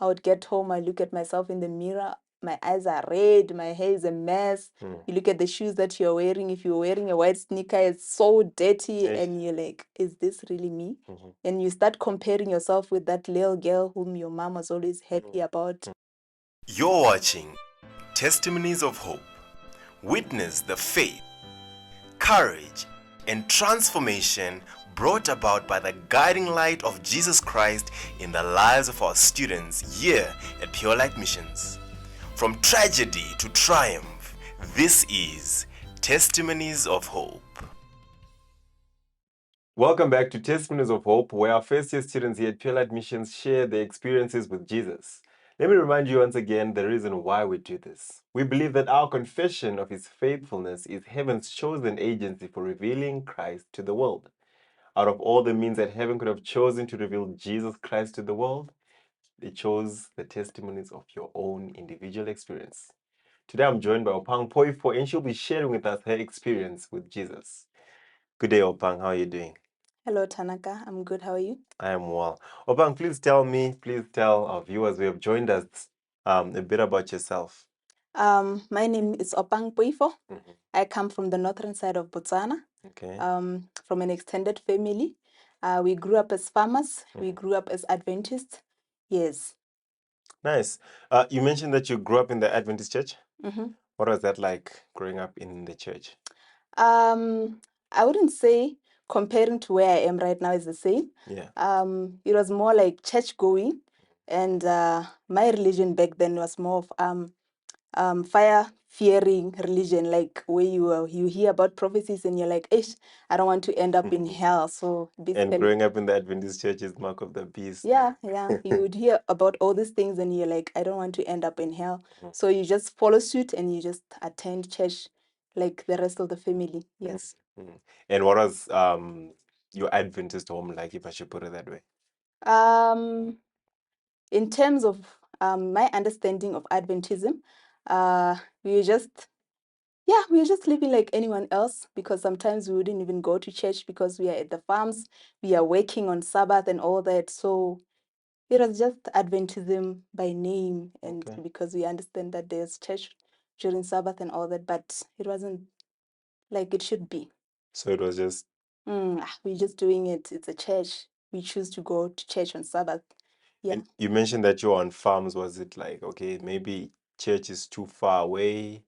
I would get home, I look at myself in the mirror, my eyes are red, my hair is a mess. You look at the shoes that you're wearing. If you're wearing a white sneaker, it's so dirty, and you're like, is this really me? And you start comparing yourself with that little girl whom your mom was always happy about. You're watching Testimonies of Hope. Witness the faith, courage, and transformation brought about by the guiding light of Jesus Christ in the lives of our students here at Pure Light Missions. From tragedy to triumph, this is Testimonies of Hope. Welcome back to Testimonies of Hope, where our first-year students here at Pure Light Missions share their experiences with Jesus. Let me remind you once again the reason why we do this. We believe that our confession of His faithfulness is heaven's chosen agency for revealing Christ to the world. Out of all the means that heaven could have chosen to reveal Jesus Christ to the world, they chose the testimonies of your own individual experience. Today I'm joined by Opang Poifo, and she'll be sharing with us her experience with Jesus. Good day, Opang. How are you doing? Hello, Tanaka. I'm good. How are you? I am well. Opang, please tell our viewers who have joined us a bit about yourself. My name is Opang Poifo. I come from the northern side of Botswana, Okay. from an extended family. We grew up as farmers. We grew up as Adventists. Yes. Nice. You mentioned that you grew up in the Adventist church. What was that like growing up in the church? I wouldn't say comparing to where I am right now is the same. Yeah. It was more like church going, and my religion back then was more of fire-fearing religion, like where you hear about prophecies and you're like, "Ish, I don't want to end up in hell." So And basically, growing up in the Adventist church is mark of the beast. yeah, you would hear about all these things and you're like, I don't want to end up in hell. So you just follow suit and you just attend church like the rest of the family. Yes. And what was your Adventist home like, if I should put it that way? In terms of my understanding of Adventism, we were just living like anyone else, because sometimes we wouldn't even go to church because we are at the farms, we are working on Sabbath and all that. So it was just Adventism by name, and Okay. because we understand that there's church during Sabbath and all that, but it wasn't like it should be. So it was just... We're just doing it. It's a church. We choose to go to church on Sabbath. Yeah. And you mentioned that you're on farms. Was it like, okay, maybe church is too far away,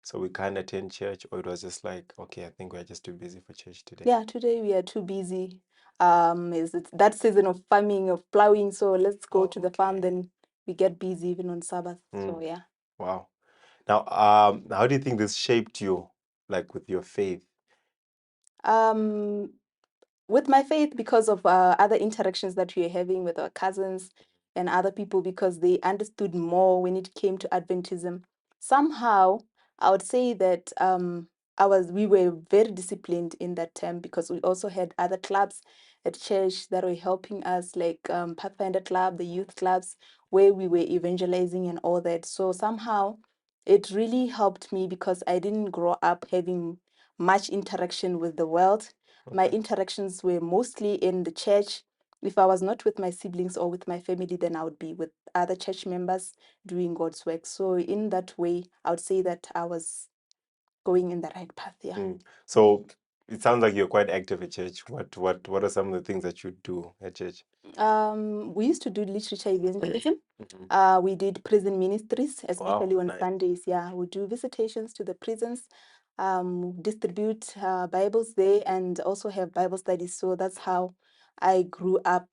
so we can't attend church? Or it was just like, okay, I think we're just too busy for church today? Yeah, today we are too busy. Is it that season of farming, of plowing? So let's go to the farm. Then we get busy even on Sabbath. So yeah. Wow. Now, how do you think this shaped you, like with your faith? With my faith, because of other interactions that we are having with our cousins and other people, because they understood more when it came to Adventism. Somehow, I would say that we were very disciplined in that term, because we also had other clubs at church that were helping us, like Pathfinder Club, the youth clubs, where we were evangelizing and all that. So somehow, it really helped me, because I didn't grow up having much interaction with the world. My interactions were mostly in the church. If I was not with my siblings or with my family, then I would be with other church members doing God's work. So in that way, I would say that I was going in the right path. Yeah. So it sounds like you're quite active at church. What are some of the things that you do at church? We used to do literature evangelism. We did prison ministries, especially on nice. Sundays. Yeah, we do visitations to the prisons, distribute Bibles there, and also have Bible studies. So that's how I grew up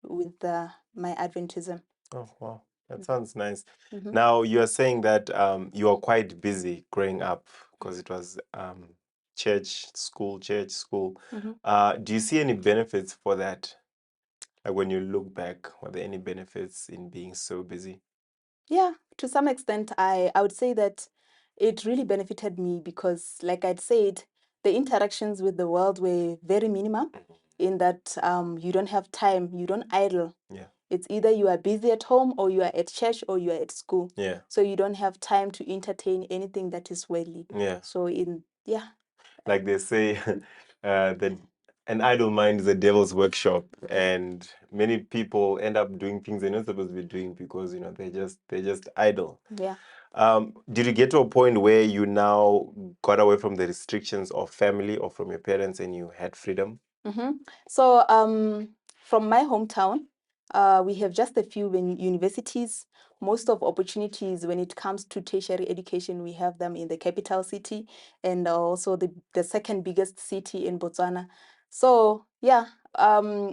with my Adventism. Oh, wow. That sounds nice. Mhm. Now, you are saying that you are quite busy growing up because it was church, school, church, school. Do you see any benefits for that? Like when you look back, were there any benefits in being so busy? Yeah, to some extent, I would say that it really benefited me, because, like I'd said, the interactions with the world were very minimum, in that you don't have time, you don't idle. Yeah. It's either you are busy at home or you are at church or you are at school. Yeah. So you don't have time to entertain anything that is worldly. Yeah. So Like they say, that an idle mind is a devil's workshop, and many people end up doing things they're not supposed to be doing because they're just idle. Yeah. Did you get to a point where you now got away from the restrictions of family or from your parents and you had freedom? So from my hometown, we have just a few universities. Most of opportunities when it comes to tertiary education, we have them in the capital city and also the second biggest city in Botswana. So yeah,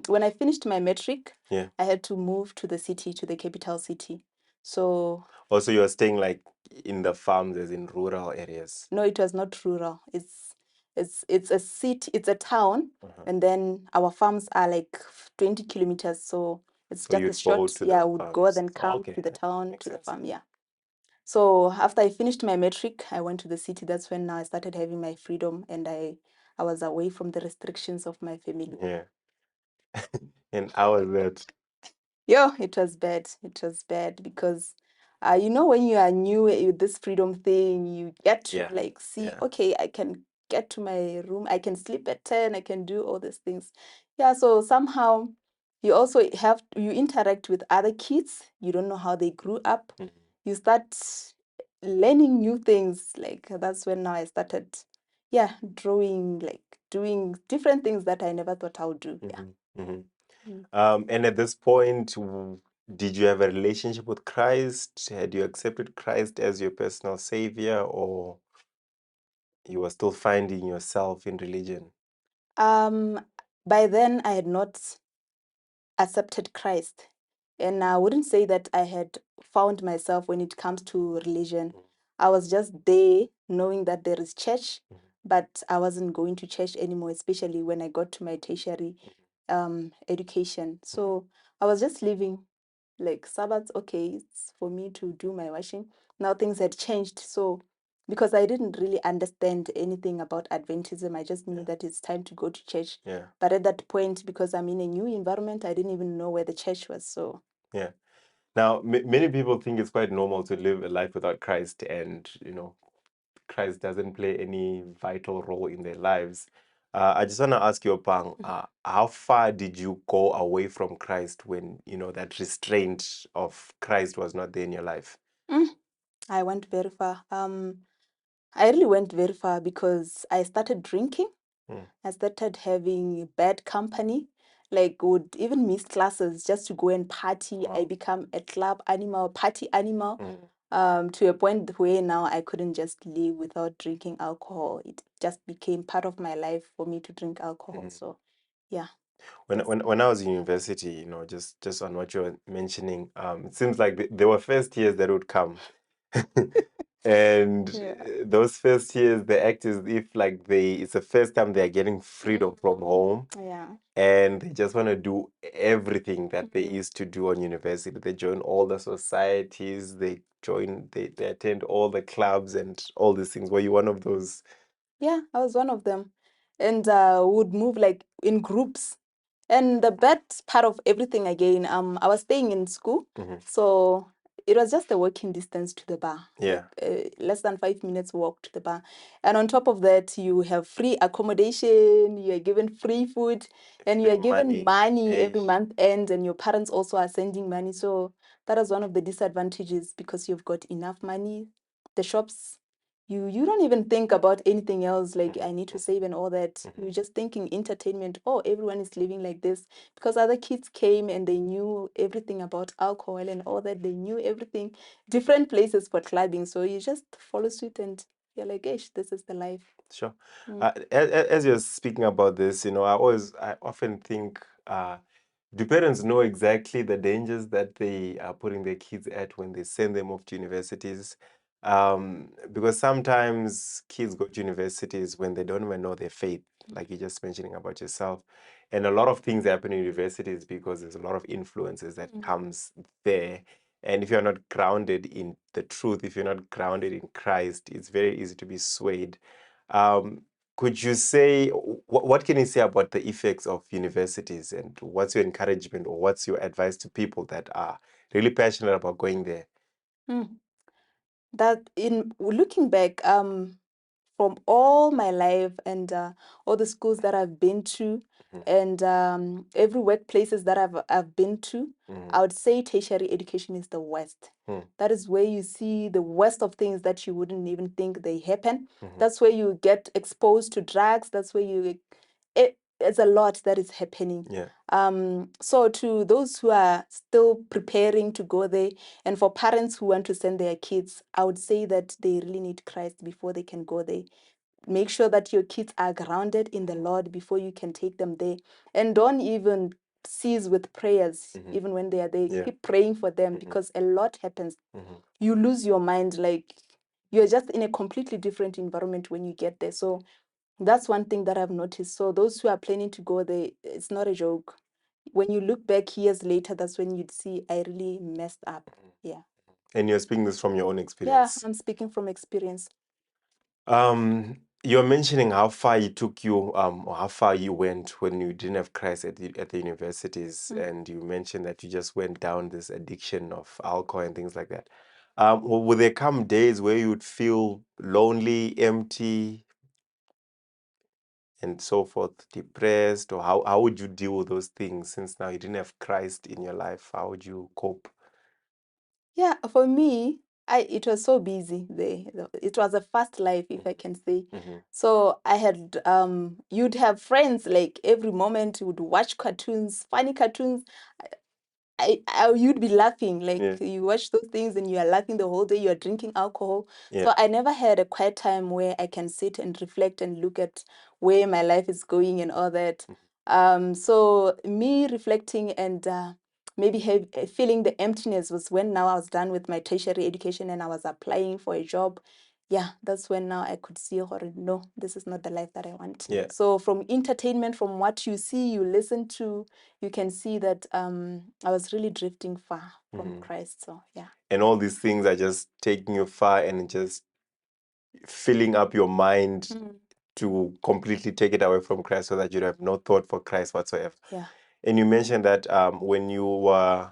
when I finished my matric, Yeah. I had to move to the city, to the capital city. So Also, you are staying like in the farms, as in rural areas. no, it was not rural. It's a city, it's a town, and then our farms are like 20 kilometers. So it's So just a you'd go short, to yeah, the I would go farms. then Oh, come okay, to the town, makes to the sense. farm, yeah. So after I finished my matric, I went to the city. That's when now I started having my freedom and I was away from the restrictions of my family. Yeah. And I was that. Yo, it was bad. It was bad because, when you are new with this freedom thing, you get to Yeah. like see, Yeah. okay, I can get to my room, I can sleep at 10, I can do all these things. Yeah, so somehow you also you interact with other kids. You don't know how they grew up. Mhm. You start learning new things. Like that's when now I started, yeah, drawing, like doing different things that I never thought I would do. Yeah. Mhm. Mm. And at this point, did you have a relationship with Christ? Had you accepted Christ as your personal savior, or you were still finding yourself in religion? Um, by then I had not accepted Christ. And I wouldn't say that I had found myself when it comes to religion. I was just there knowing that there is church, but I wasn't going to church anymore, especially when I got to my tertiary education. So I was just living like Sabbath, okay, it's for me to do my washing. Now things had changed. So because I didn't really understand anything about Adventism, I just knew that it's time to go to church. Yeah. But at that point, because I'm in a new environment, I didn't even know where the church was. So Yeah. Now, many people think it's quite normal to live a life without Christ, and Christ doesn't play any vital role in their lives. I just want to ask you, Opang, how far did you go away from Christ when that restraint of Christ was not there in your life? mm, I went very far. I really went very far because I started drinking. Mm. I started having bad company, like would even miss classes just to go and party. I Wow. become a club animal, party animal, Mm. to a point where now I couldn't just live without drinking alcohol. It just became part of my life for me to drink alcohol. Mm. So, yeah. When I was in university, just on what you're mentioning, it seems like there were first years that would come. And Yeah. those first years, they act as if like it's the first time they're getting freedom from home, Yeah. and they just want to do everything that they Mhm. used to do on university. They join all the societies, they attend all the clubs and all these things. Were you one of those? Yeah, I was one of them. And would move like in groups. And the bad part of everything again, I was staying in school, Mhm. so it was just a walking distance to the bar, Yeah. like less than 5 minutes walk to the bar. And on top of that, you have free accommodation, you are given free food, and you are given money every month end, and your parents also are sending money. So that is one of the disadvantages because you've got enough money. The shops, you don't even think about anything else, like I need to save and all that. You're just thinking entertainment. Oh, everyone is living like this because other kids came and they knew everything about alcohol and all that. They knew everything, different places for clubbing. So you just follow suit and you're like, ish, this is the life. Sure. Mm. As you're speaking about this, I often think, do parents know exactly the dangers that they are putting their kids at when they send them off to universities? Because sometimes kids go to universities when they don't even know their faith, like you're just mentioning about yourself. And a lot of things happen in universities because there's a lot of influences that comes there. And if you're not grounded in the truth, if you're not grounded in Christ, it's very easy to be swayed. Um, could you say, what can you say about the effects of universities, and what's your encouragement or what's your advice to people that are really passionate about going there? Mm. That in looking back, from all my life and all the schools that I've been to and every workplaces that I've been to, I would say tertiary education is the worst. That is where you see the worst of things that you wouldn't even think they happen. That's where you get exposed to drugs. That's where it's a lot that is happening. Yeah. So to those who are still preparing to go there, and for parents who want to send their kids, I would say that they really need Christ before they can go there. Make sure that your kids are grounded in the Lord before you can take them there. And don't even cease with prayers, even when they are there. Yeah. Keep praying for them because a lot happens. You lose your mind, like you're just in a completely different environment when you get there. So that's one thing that I've noticed. So those who are planning to go there, it's not a joke. When you look back years later, that's when you'd see I really messed up. Yeah. And you're speaking this from your own Yeah, experience. I'm speaking from experience. You're mentioning how far it took you, or how far you went when you didn't have Christ at the universities, and you mentioned that you just went down this addiction of alcohol and things like that. Will there come days where you would feel lonely, empty, and so forth, depressed, or how would you deal with those things since now you didn't have Christ in your life? How would you cope? Yeah, for me, it was so busy there. It was a fast life, if I can say. So I had you'd have friends like every moment you would watch cartoons, funny cartoons. You'd be laughing like Yeah. you watch those things and you are laughing the whole day. You are drinking alcohol. Yeah. So I never had a quiet time where I can sit and reflect and look at where my life is going and all that. So me reflecting and maybe feeling the emptiness was when now I was done with my tertiary education and I was applying for a job. Yeah, that's when now I could see, or no, this is not the life that I want. Yeah. So from entertainment, from what you see, you listen to, you can see that I was really drifting far from Christ. So yeah. And all these things are just taking you far and just filling up your mind to completely take it away from Christ so that you have no thought for Christ whatsoever. Yeah. And you mentioned that when you were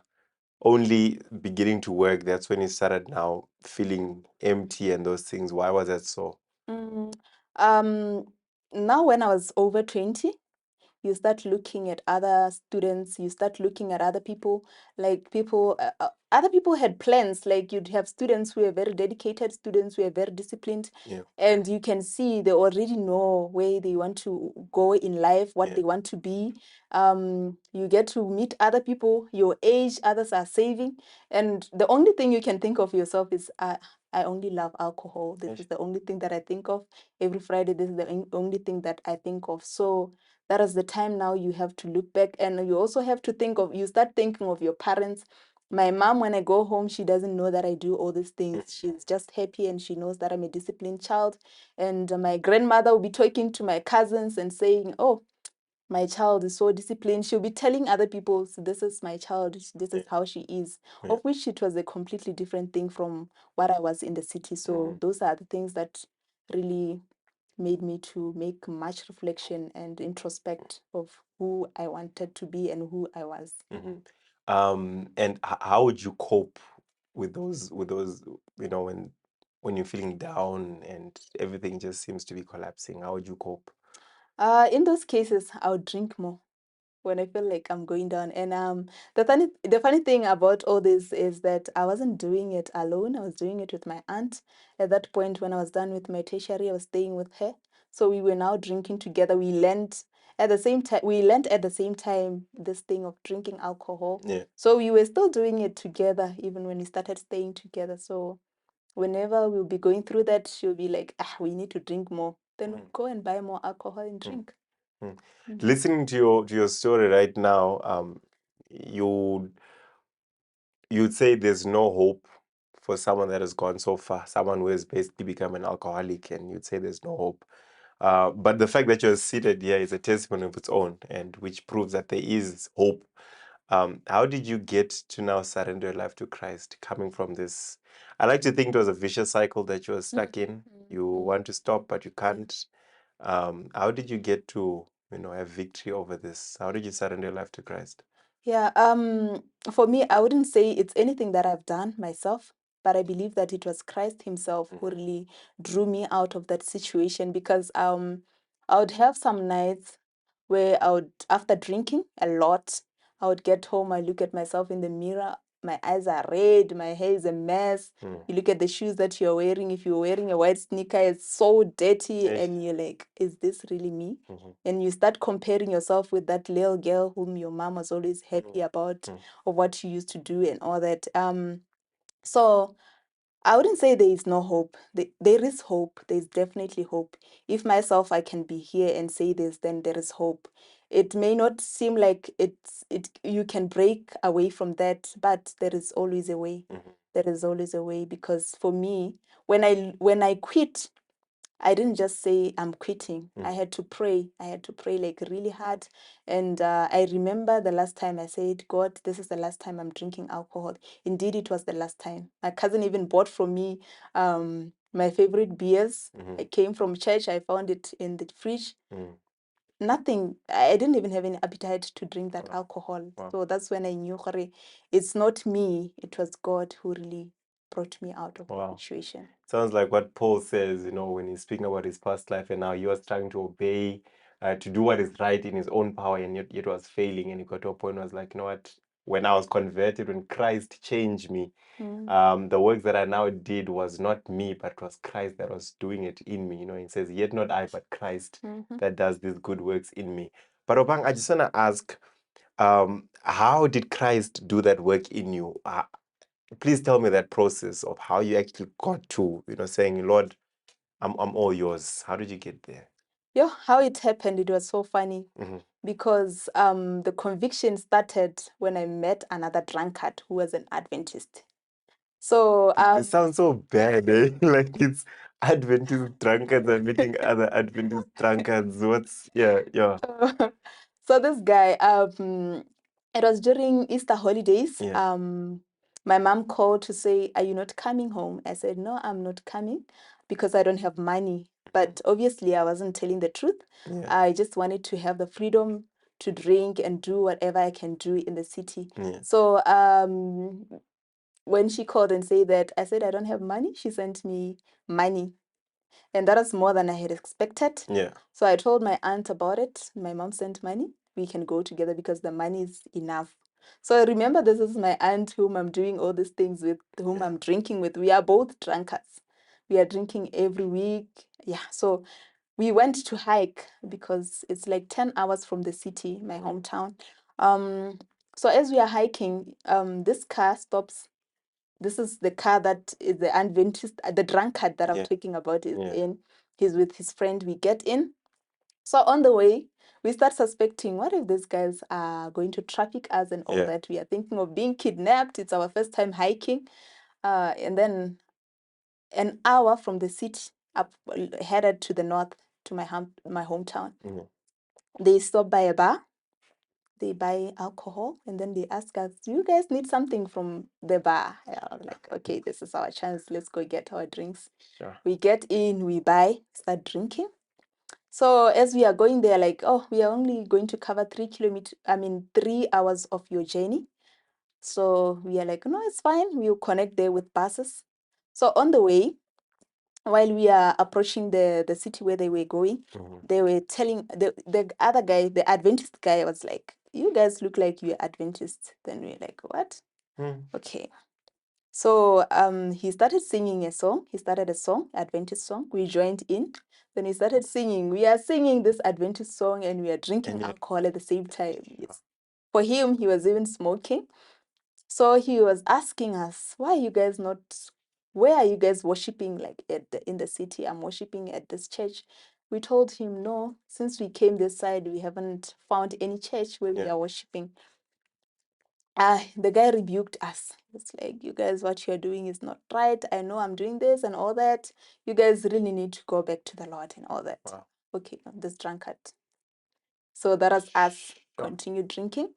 only beginning to work, that's when you started now feeling empty and those things. Why was that so? Mm, um, Now when I was over 20, you start looking at other students, you start looking at other people, like other people had plans, like you'd have students who are very dedicated, students who are very disciplined, Yeah. and you can see they already know where they want to go in life, what Yeah. they want to be. You get to meet other people your age, others are saving, and the only thing you can think of yourself is, I only love alcohol. This is the only thing that I think of. Every Friday, this is the only thing that I think of. So that is the time now you have to look back, and you also have to you start thinking of your parents. My mom, when I go home, she doesn't know that I do all these things. She's just happy and she knows that I'm a disciplined child. And my grandmother will be talking to my cousins and saying, oh, my child is so disciplined. She'll be telling other people, so this is my child, this is how she is, of which it was a completely different thing from what I was in the city. So those are the things that really made me to make much reflection and introspect of who I wanted to be and who I was. And how would you cope with those, when you're feeling down and everything just seems to be collapsing? How would you cope? In those cases, I would drink more when I feel like I'm going down. And the funny thing about all this is that I wasn't doing it alone. I was doing it with my aunt. At that point, when I was done with my tertiary, I was staying with her. So we were now drinking together. We learned at the same time. We learned at the same time this thing of drinking alcohol. Yeah. So we were still doing it together, even when we started staying together. So whenever we'll be going through that, she'll be like, we need to drink more. Then we'll go and buy more alcohol and drink. Listening to your story right now, you you'd say there's no hope for someone that has gone so far, someone who has basically become an alcoholic, and you'd say there's no hope. But the fact that you're seated here is a testimony of its own, and which proves that there is hope. How did you get to now surrender your life to Christ, coming from this? I like to think it was a vicious cycle that you were stuck in. You want to stop, but you can't. How did you get to, have victory over this? How did you surrender your life to Christ? Yeah, for me, I wouldn't say it's anything that I've done myself. but I believe that it was Christ himself who really drew me out of that situation, because I would have some nights where I would, after drinking a lot, I would get home, I look at myself in the mirror, my eyes are red, my hair is a mess. You look at the shoes that you're wearing. If you're wearing a white sneaker, it's so dirty, and you're like, is this really me? And you start comparing yourself with that little girl whom your mom was always happy about, of what she used to do and all that. So I wouldn't say there is no hope. There is hope. There's definitely hope. If myself, I can be here and say this, then there is hope. It may not seem like you can break away from that, but there is always a way. There is always a way, because for me, when I quit, I didn't just say I'm quitting. I had to pray. I had to pray like really hard. And I remember the last time I said, God, this is the last time I'm drinking alcohol. Indeed, it was the last time. My cousin even bought for me my favorite beers. I came from church. I found it in the fridge. Nothing. I didn't even have any appetite to drink that alcohol. So that's when I knew, "Hore, it's not me. It was God who really brought me out of the situation." Sounds like what Paul says, when he's speaking about his past life, and now he was trying to obey, to do what is right in his own power, and yet was failing. And he got to a point where he was like, you know what? When I was converted, when Christ changed me, the work that I now did was not me, but it was Christ that was doing it in me. He says, yet not I, but Christ that does these good works in me. But Opang, I just want to ask, how did Christ do that work in you? Please tell me that process of how you actually got to, saying, Lord, I'm all yours. How did you get there? Yeah, how it happened, it was so funny, because the conviction started when I met another drunkard who was an Adventist. So It sounds so bad, eh? Like it's Adventist drunkards are meeting other Adventist drunkards. Yeah. so this guy, it was during Easter holidays. Yeah. My mom called to say, "Are you not coming home?" I said, "No, I'm not coming because I don't have money." But obviously, I wasn't telling the truth. Yeah. I just wanted to have the freedom to drink and do whatever I can do in the city. Yeah. So when she called and said that, I said, "I don't have money." She sent me money, and that was more than I had expected. Yeah. So I told my aunt about it. My mom sent money. We can go together because the money is enough. So I remember, this is my aunt whom I'm doing all these things with, whom I'm drinking with. We are both drunkards. We are drinking every week. Yeah. So we went to hike because it's like 10 hours from the city, my hometown. So as we are hiking, this car stops. This is the car that is the Adventist, the drunkard that I'm talking about is in. He's with his friend. We get in. So on the way, we start suspecting, what if these guys are going to traffic us and all that? We are thinking of being kidnapped. It's our first time hiking. And then an hour from the city, up headed to the north to my hometown. They stop by a bar. They buy alcohol, and then they ask us, "Do you guys need something from the bar?" I was like, "Okay, this is our chance. Let's go get our drinks." Sure. We get in, we buy, start drinking. So as we are going there, like, "Oh, we are only going to cover 3 hours of your journey." So we are like, "No, it's fine. We'll connect there with buses." So on the way, while we are approaching the city where they were going, they were telling the other guy, the Adventist guy, was like, "You guys look like you're Adventists." Then we're like, "What?" Okay. So he started singing a song. He started a song, Adventist song. We joined in. Then he started singing. We are singing this Adventist song and we are drinking alcohol at the same time. Yes. For him, he was even smoking. So he was asking us, "Why are you guys not, where are you guys worshiping, like in the city? I'm worshiping at this church." We told him, "No, since we came this side, we haven't found any church where we are worshiping." The guy rebuked us. It's like, "You guys, what you're doing is not right. I know I'm doing this and all that. You guys really need to go back to the Lord and all that." Wow. Okay, this drunkard. So that was us, continue drinking.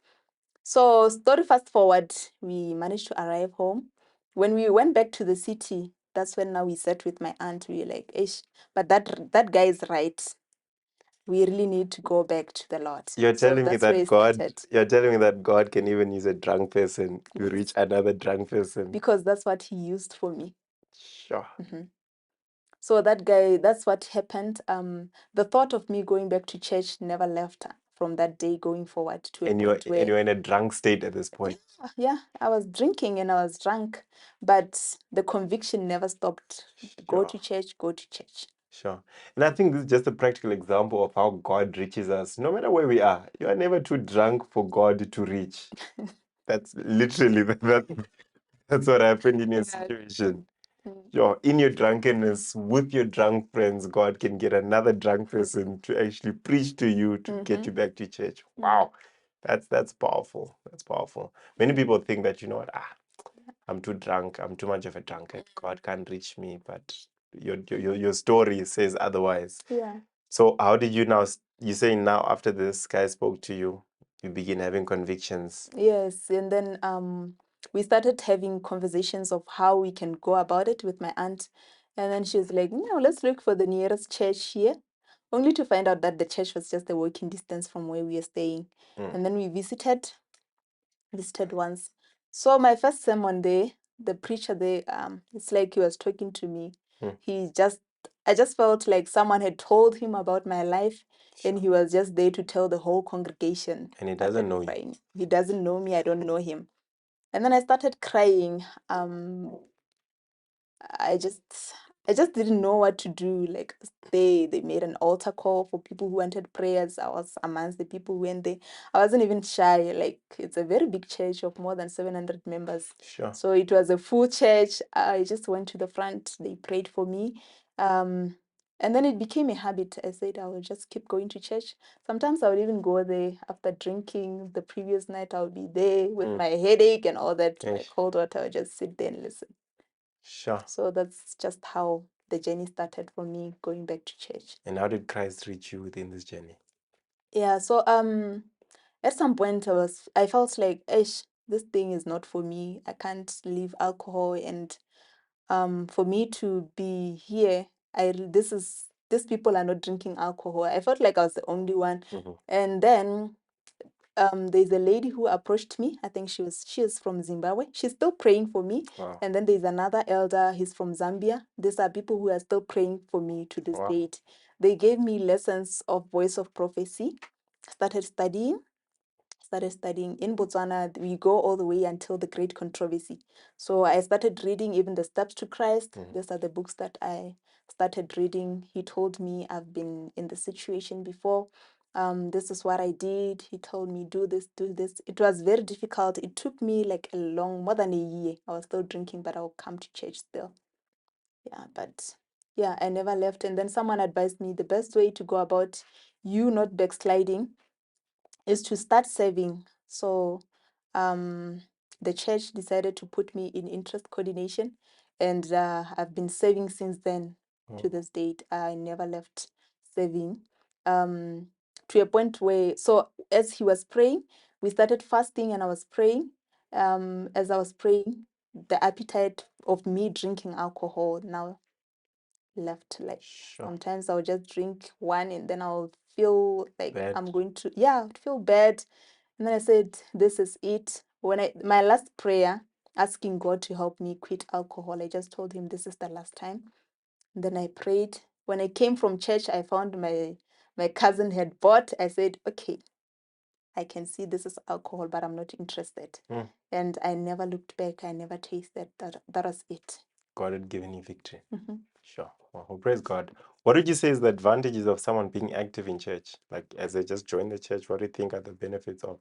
So story fast forward, we managed to arrive home. When we went back to the city, that's when now we sat with my aunt. We were like, "Ish, but that guy is right. we really need to go back to the Lord. You're So telling me that's where that it started. you're telling me that God can even use a drunk person to Yes. reach another drunk person. Because that's what he used for me. Sure. So that guy, that's what happened. The thought of me going back to church never left from that day going forward to a And point where, you're in a drunk state at this point. yeah, I was drinking and I was drunk, but the conviction never stopped. Go Sure. to church, go to church. Sure. And I think this is just a practical example of how God reaches us, no matter where we are. You are never too drunk for God to reach. That's literally that's what happened in your Yeah. situation. Mm. Sure. In your drunkenness, with your drunk friends, God can get another drunk person to actually preach to you to get you back to church. Wow. That's powerful. That's powerful. Many people think that, you know what, I'm too drunk, I'm too much of a drunkard. God can't reach me, but your story says otherwise. Yeah. So how did you now, you say now after this guy spoke to you, you begin having convictions. Yes, and then we started having conversations of how we can go about it with my aunt. And then she was like, no, let's look for the nearest church here, only to find out that the church was just a walking distance from where we were staying. And then we visited once. So my first sermon there, the preacher there, it's like he was talking to me. I just felt like someone had told him about my life, and he was just there to tell the whole congregation. And he doesn't know you. Crying. He doesn't know me. I don't know him. And then I started crying. I just didn't know what to do. Like they made an altar call for people who wanted prayers. I was amongst the people who went there. I wasn't even shy. Like it's a very big church of more than 700 members. Sure. So it was a full church. I just went to the front. They prayed for me. And then it became a habit. I said I will just keep going to church. Sometimes I would even go there after drinking the previous night. I would be there with my headache and all that, my cold water. I would just sit there and listen. Sure. So that's just how the journey started for me going back to church. And how did Christ reach you within this journey? Yeah, so at some point I felt like, ish, this thing is not for me. I can't leave alcohol, and for me to be here, these people are not drinking alcohol. I felt like I was the only one. And then there's a lady who approached me. I think she is from Zimbabwe. She's still praying for me. Wow. And then there's another elder, he's from Zambia. These are people who are still praying for me to this Wow. date. They gave me lessons of voice of prophecy. Started studying in Botswana. We go all the way until the Great Controversy. So I started reading even the Steps to Christ. These are the books that I started reading. He told me I've been in the situation before. This is what I did. He told me, do this, do this. It was very difficult. It took me like more than a year. I was still drinking, but I would come to church still. Yeah, but yeah, I never left. And then someone advised me the best way to go about you not backsliding is to start saving. So the church decided to put me in interest coordination, and I've been saving since then to this date. I never left saving to a point where, so as he was praying, we started fasting and I was praying. As I was praying, the appetite of me drinking alcohol now left. Like sometimes I'll just drink one and then I'll feel like Bad. I'm going to, yeah, I'd feel bad. And then I said, this is it. My last prayer, asking God to help me quit alcohol, I just told him this is the last time. And then I prayed. When I came from church, I found my cousin had bought. I said, okay, I can see this is alcohol, but I'm not interested. And I never looked back. I never tasted that. That was it. God had given you victory. Sure. Well, praise God. What would you say is the advantages of someone being active in church? Like as they just join the church, what do you think are the benefits of,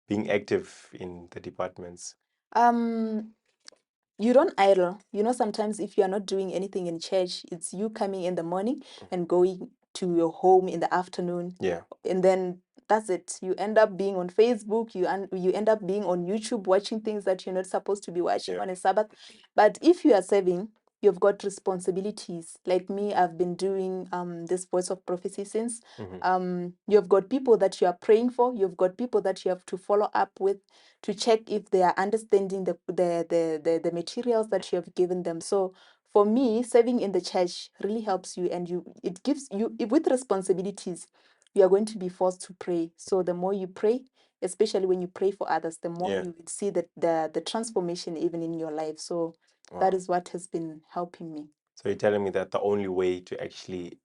being active in the departments? You don't idle. Sometimes if you are not doing anything in church, it's you coming in the morning and going to your home in the afternoon. Yeah. And then that's it. You end up being on Facebook. You end up being on YouTube watching things that you're not supposed to be watching on a Sabbath. But if you are serving, you've got responsibilities. Like me, I've been doing this voice of prophecy since. You've got people that you are praying for. You've got people that you have to follow up with to check if they are understanding the materials that you have given them. So for me, serving in the church really helps you, and it gives you with responsibilities. You are going to be forced to pray. So the more you pray, especially when you pray for others, the more Yeah. you will see that the transformation even in your life. So that Wow. is what has been helping me. So you're telling me that the only way to actually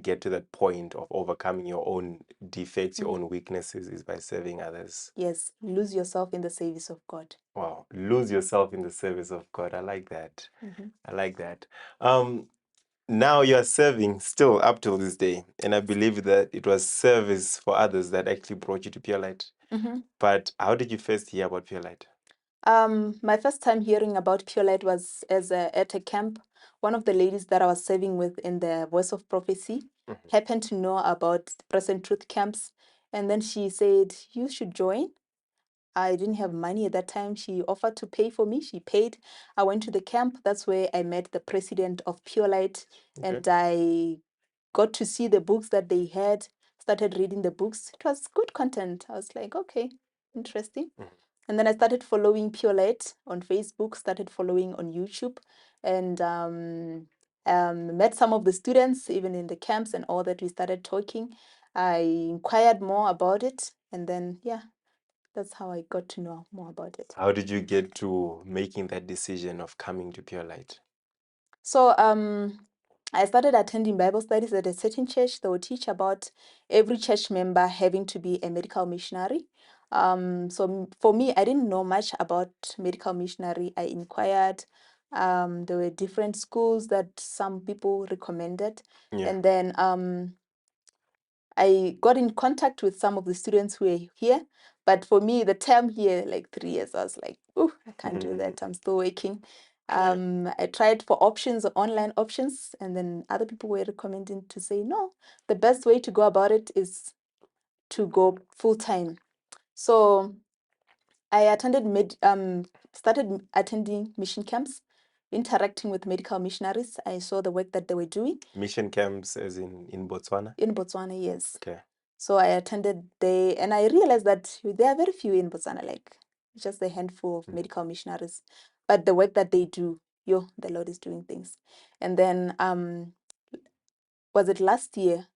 get to that point of overcoming your own defects, your Mm. own weaknesses, is by serving others. Yes, lose yourself in the service of God. Wow. Lose yourself in the service of God. I like that. Mhm. I like that. Now you're serving still up till this day. And I believe that it was service for others that actually brought you to Pure Light. Mhm. But how did you first hear about Pure Light? My first time hearing about Pure Light was at a camp. One of the ladies that I was serving with in the Voice of Prophecy Mhm. happened to know about Present Truth camps, and then she said, "You should join." I didn't have money at that time. She offered to pay for me. She paid. I went to the camp. That's where I met the president of Pure Light, Okay. and I got to see the books that they had, started reading the books. It was good content. I was like, okay, interesting. Mhm. And then I started following Pure Light on Facebook, started following on YouTube, and met some of the students, even in the camps and all that. We started talking. I inquired more about it, and then, yeah, that's how I got to know more about it. How did you get to making that decision of coming to Pure Light? So I started attending Bible studies at a certain church. They would teach about every church member having to be a medical missionary. For me, I didn't know much about medical missionary. I inquired. There were different schools that some people recommended. Yeah. And then I got in contact with some of the students who were here. But for me, the term here, like 3 years, I was like, oh, I can't do that. I'm still working. Okay. I tried for options, online options, and then other people were recommending to say, no, the best way to go about it is to go full time. So I started attending mission camps, interacting with medical missionaries. I saw the work that they were doing Mission camps as in Botswana? in Botswana, yes. Okay. So I attended there, and I realized that there are very few in Botswana, like just a handful of Mm. medical missionaries. But the work that they do, yo, the Lord is doing things. And then, was it last year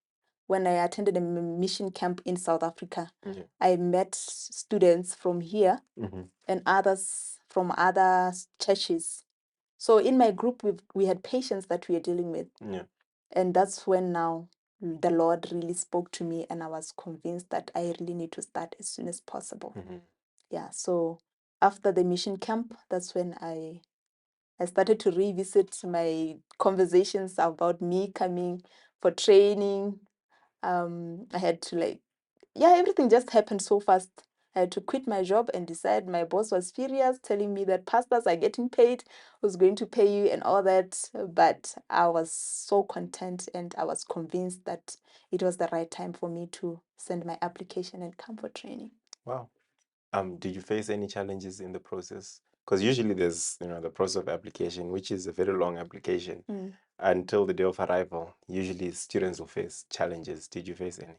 when I attended a mission camp in South Africa? Yeah. I met students from here Mm-hmm. and others from other churches. So in my group, we had patients that we are dealing with. Yeah. And that's when now the Lord really spoke to me, and I was convinced that I really need to start as soon as possible. Mm-hmm. Yeah, so after the mission camp, that's when I started to revisit my conversations about me coming for training. I had to yeah, everything just happened so fast. I had to quit my job and decide. My boss was furious, telling me that pastors are getting paid, who's going to pay you, and all that. But I was so content, and I was convinced that it was the right time for me to send my application and come for training. Wow. Did you face any challenges in the process? Because usually there's, the process of application, which is a very long application Mm. until the day of arrival. Usually students will face challenges. Did you face any?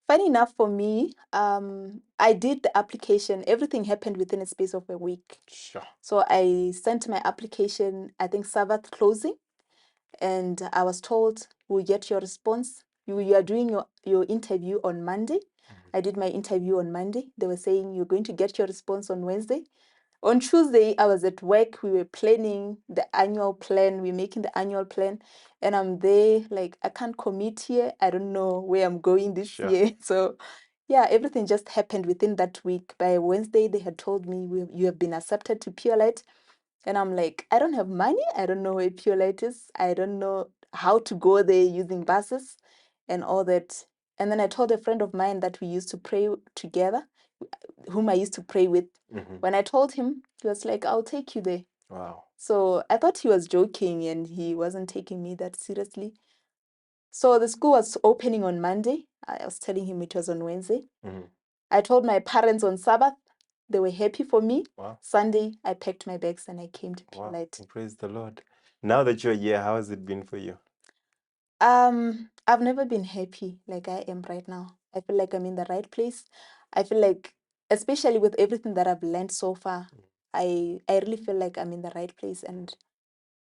Funny enough for me, I did the application. Everything happened within a space of a week. Sure. So I sent my application, I think Sabbath closing, and I was told we'll get your response. You are doing your interview on Monday. Mhm. I did my interview on Monday. They were saying you're going to get your response on Wednesday. On Tuesday, I was at work. We were planning the annual plan. We're making the annual plan. And I'm there, like, I can't commit here. I don't know where I'm going this Sure. year. So, yeah, everything just happened within that week. By Wednesday, they had told me, you have been accepted to Pure Light. And I'm like, I don't have money. I don't know where Pure Light is. I don't know how to go there using buses and all that. And then I told a friend of mine that we used to pray together, whom I used to pray with. Mm-hmm. When I told him, he was like, I'll take you there. Wow. So I thought he was joking and he wasn't taking me that seriously. So the school was opening on Monday. I was telling him it was on Wednesday. Mm-hmm. I told my parents on Sabbath. They were happy for me. Wow. Sunday, I packed my bags and I came to Pure Wow. Light. Praise the Lord. Now that you're here, how has it been for you? I've never been happy like I am right now. I feel like I'm in the right place. I feel like, especially with everything that I've learned so far, I really feel like I'm in the right place, and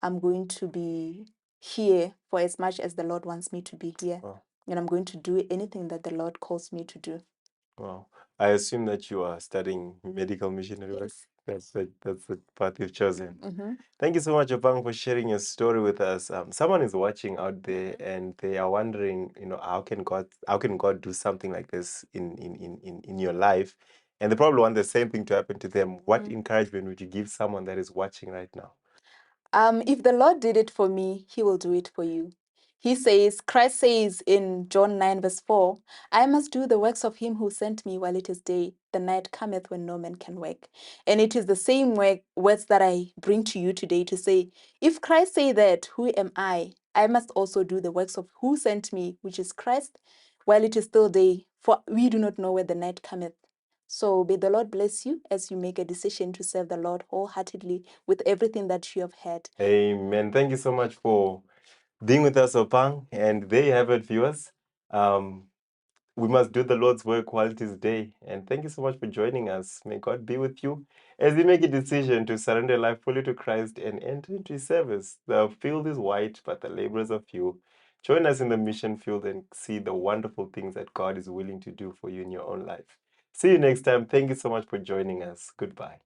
I'm going to be here for as much as the Lord wants me to be here. Wow. And I'm going to do anything that the Lord calls me to do. Wow. I assume that you are studying medical missionary work. Yes. That's the path you've chosen. Mm-hmm. Thank you so much, Opang, for sharing your story with us. Someone is watching out there and they are wondering, how can God do something like this in your life? And they probably want the same thing to happen to them. What encouragement would you give someone that is watching right now? If the Lord did it for me, he will do it for you. Christ says in John 9, verse 4, I must do the works of him who sent me while it is day. The night cometh when no man can work. And it is the same words that I bring to you today to say, if Christ say that, who am I? I must also do the works of who sent me, which is Christ, while it is still day. For we do not know where the night cometh. So may the Lord bless you as you make a decision to serve the Lord wholeheartedly with everything that you have had. Amen. Thank you so much for being with us, Opang. And there you have it, viewers. We must do the Lord's work while it is day. And thank you so much for joining us. May God be with you as you make a decision to surrender your life fully to Christ and enter into his service. The field is white, but the laborers are few. Join us in the mission field and see the wonderful things that God is willing to do for you in your own life. See you next time. Thank you so much for joining us. Goodbye.